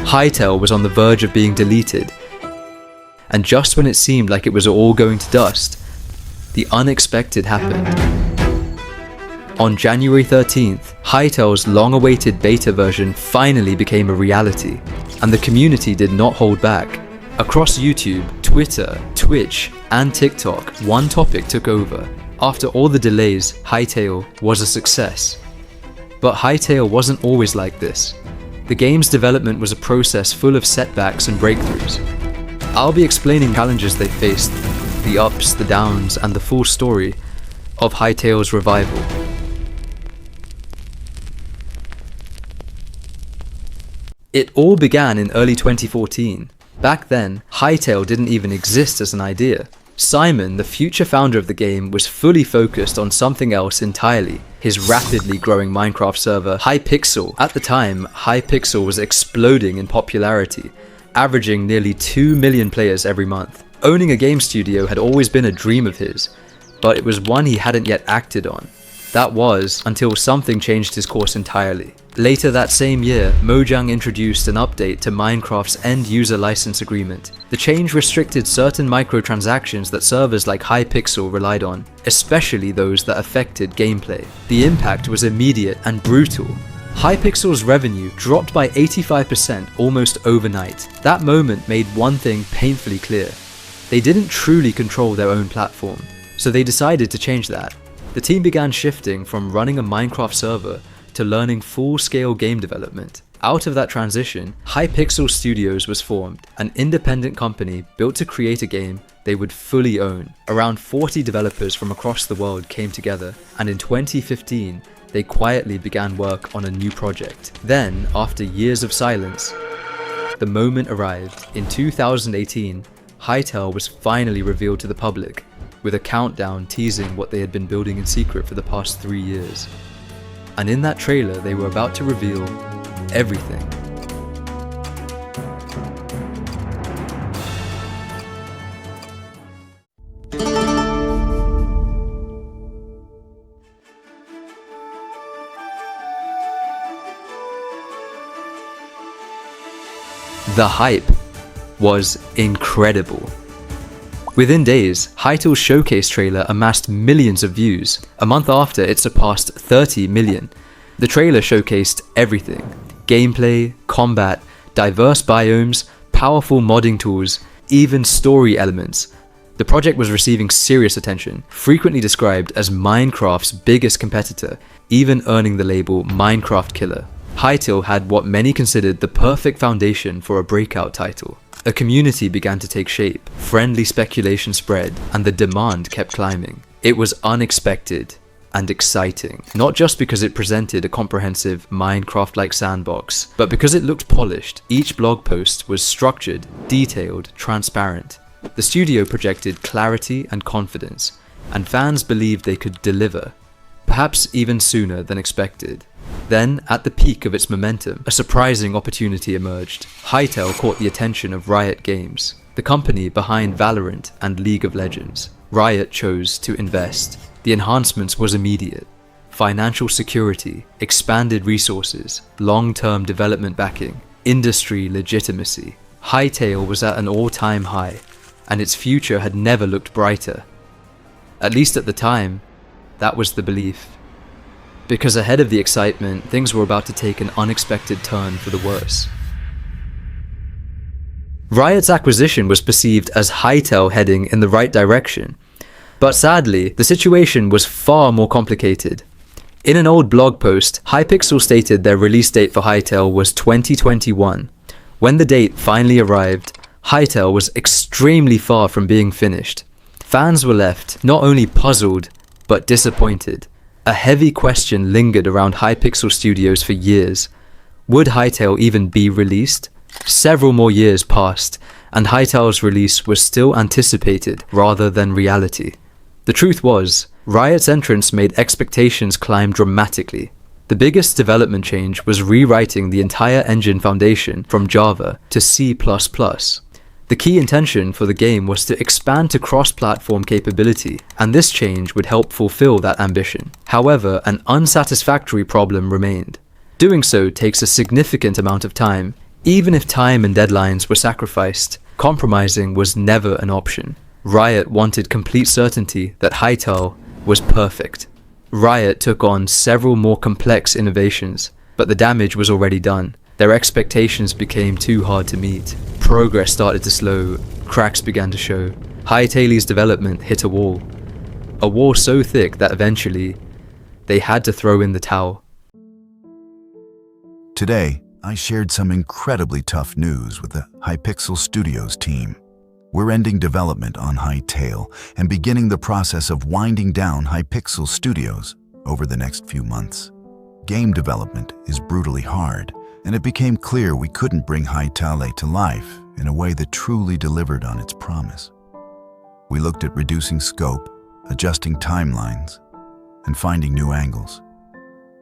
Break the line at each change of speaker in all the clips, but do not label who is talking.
Hytale was on the verge of being deleted, and just when it seemed like it was all going to dust, the unexpected happened. On January 13th, Hytale's long-awaited beta version finally became a reality, and the community did not hold back. Across YouTube, Twitter, Twitch, and TikTok, one topic took over. After all the delays, Hytale was a success. But Hytale wasn't always like this. The game's development was a process full of setbacks and breakthroughs. I'll be explaining challenges they faced, the ups, the downs, and the full story of Hytale's revival. It all began in early 2014. Back then, Hytale didn't even exist as an idea. Simon, the future founder of the game, was fully focused on something else entirely: his rapidly growing Minecraft server, Hypixel. At the time, Hypixel was exploding in popularity, averaging nearly 2 million players every month. Owning a game studio had always been a dream of his, but it was one he hadn't yet acted on. That was until something changed his course entirely. Later that same year, Mojang introduced an update to Minecraft's end-user license agreement. The change restricted certain microtransactions that servers like Hypixel relied on, especially those that affected gameplay. The impact was immediate and brutal. Hypixel's revenue dropped by 85% almost overnight. That moment made one thing painfully clear: they didn't truly control their own platform, so they decided to change that. The team began shifting from running a Minecraft server to learning full-scale game development. Out of that transition, Hypixel Studios was formed, an independent company built to create a game they would fully own. Around 40 developers from across the world came together, and in 2015, they quietly began work on a new project. Then, after years of silence, the moment arrived. In 2018, Hytale was finally revealed to the public, with a countdown teasing what they had been building in secret for the past 3 years. And in that trailer, they were about to reveal everything. The hype was incredible. Within days, Hytale's showcase trailer amassed millions of views. A month after, it surpassed 30 million. The trailer showcased everything: gameplay, combat, diverse biomes, powerful modding tools, even story elements. The project was receiving serious attention, frequently described as Minecraft's biggest competitor, even earning the label Minecraft Killer. Hytale had what many considered the perfect foundation for a breakout title. A community began to take shape, friendly speculation spread, and the demand kept climbing. It was unexpected and exciting, not just because it presented a comprehensive Minecraft-like sandbox, but because it looked polished. Each blog post was structured, detailed, transparent. The studio projected clarity and confidence, and fans believed they could deliver, perhaps even sooner than expected. Then, at the peak of its momentum, a surprising opportunity emerged. Hytale caught the attention of Riot Games, the company behind Valorant and League of Legends. Riot chose to invest. The enhancements was immediate: financial security, expanded resources, long-term development backing, industry legitimacy. Hytale was at an all-time high, and its future had never looked brighter. At least at the time, that was the belief. Because ahead of the excitement, things were about to take an unexpected turn for the worse. Riot's acquisition was perceived as Hytale heading in the right direction. But sadly, the situation was far more complicated. In an old blog post, Hypixel stated their release date for Hytale was 2021. When the date finally arrived, Hytale was extremely far from being finished. Fans were left not only puzzled, but disappointed. A heavy question lingered around Hypixel Studios for years. Would Hytale even be released? Several more years passed, and Hytale's release was still anticipated rather than reality. The truth was, Riot's entrance made expectations climb dramatically. The biggest development change was rewriting the entire engine foundation from Java to C++. The key intention for the game was to expand to cross-platform capability, and this change would help fulfill that ambition. However, an unsatisfactory problem remained. Doing so takes a significant amount of time, Even if time and deadlines were sacrificed, compromising was never an option. Riot wanted complete certainty that Hytale was perfect. Riot took on several more complex innovations, but the damage was already done. Their expectations became too hard to meet. Progress started to slow, cracks began to show. Hytale's development hit a wall. A wall so thick that eventually, they had to throw in the towel.
Today, I shared some incredibly tough news with the Hypixel Studios team. We're ending development on Hytale and beginning the process of winding down Hypixel Studios over the next few months. Game development is brutally hard, and it became clear we couldn't bring Hytale to life in a way that truly delivered on its promise. We looked at reducing scope, adjusting timelines, and finding new angles.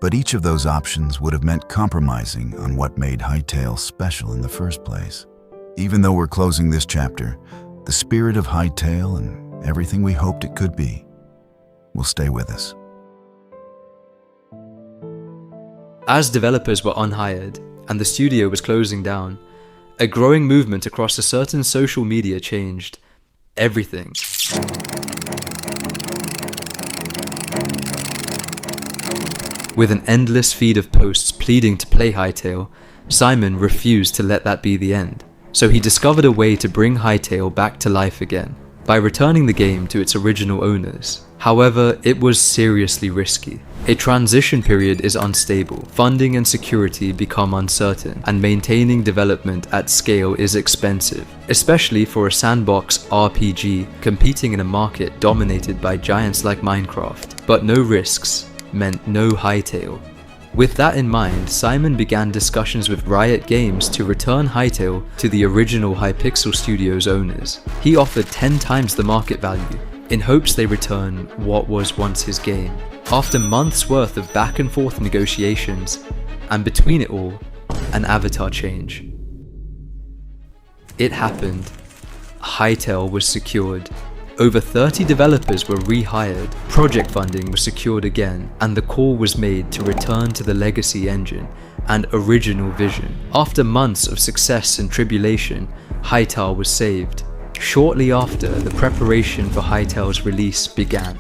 But each of those options would have meant compromising on what made Hytale special in the first place. Even though we're closing this chapter, the spirit of Hytale and everything we hoped it could be will stay with us.
As developers were unhired and the studio was closing down, a growing movement across a certain social media changed everything. With an endless feed of posts pleading to play Hytale, Simon refused to let that be the end. So he discovered a way to bring Hytale back to life again, by returning the game to its original owners. However, it was seriously risky. A transition period is unstable, funding and security become uncertain, and maintaining development at scale is expensive, especially for a sandbox RPG competing in a market dominated by giants like Minecraft. But no risks meant no Hytale. With that in mind, Simon began discussions with Riot Games to return Hytale to the original Hypixel Studios owners. He offered 10 times the market value, in hopes they return what was once his game. After months worth of back and forth negotiations, and between it all, an avatar change. It happened. Hytale was secured. Over 30 developers were rehired, project funding was secured again, and the call was made to return to the legacy engine and original vision. After months of success and tribulation, Hytale was saved. Shortly after, the preparation for Hytale's release began.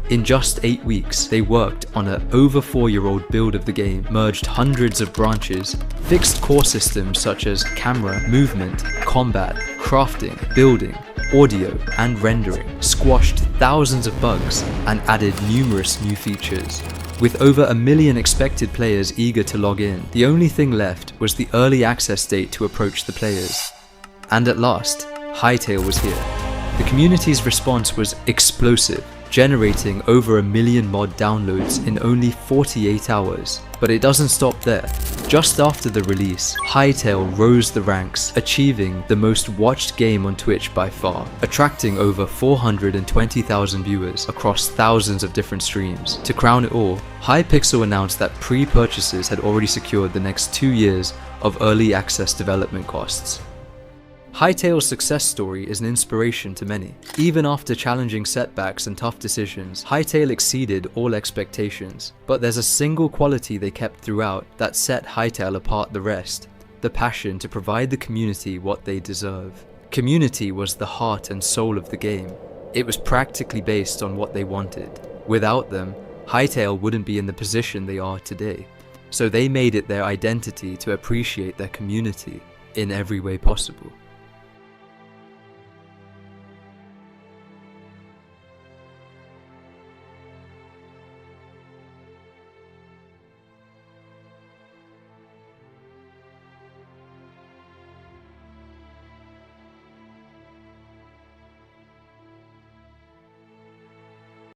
In just 8 weeks, they worked on an over 4-year-old build of the game, merged hundreds of branches, fixed core systems such as camera, movement, combat, crafting, building, audio, and rendering, squashed thousands of bugs, and added numerous new features. With over 1 million expected players eager to log in, the only thing left was the early access date to approach the players. And at last, Hytale was here. The community's response was explosive, generating over 1 million mod downloads in only 48 hours. But it doesn't stop there. Just after the release, Hytale rose the ranks, achieving the most watched game on Twitch by far, attracting over 420,000 viewers across thousands of different streams. To crown it all, Hypixel announced that pre-purchases had already secured the next 2 years of early access development costs. Hytale's success story is an inspiration to many. Even after challenging setbacks and tough decisions, Hytale exceeded all expectations. But there's a single quality they kept throughout that set Hytale apart the rest: the passion to provide the community what they deserve. Community was the heart and soul of the game. It was practically based on what they wanted. Without them, Hytale wouldn't be in the position they are today. So they made it their identity to appreciate their community in every way possible.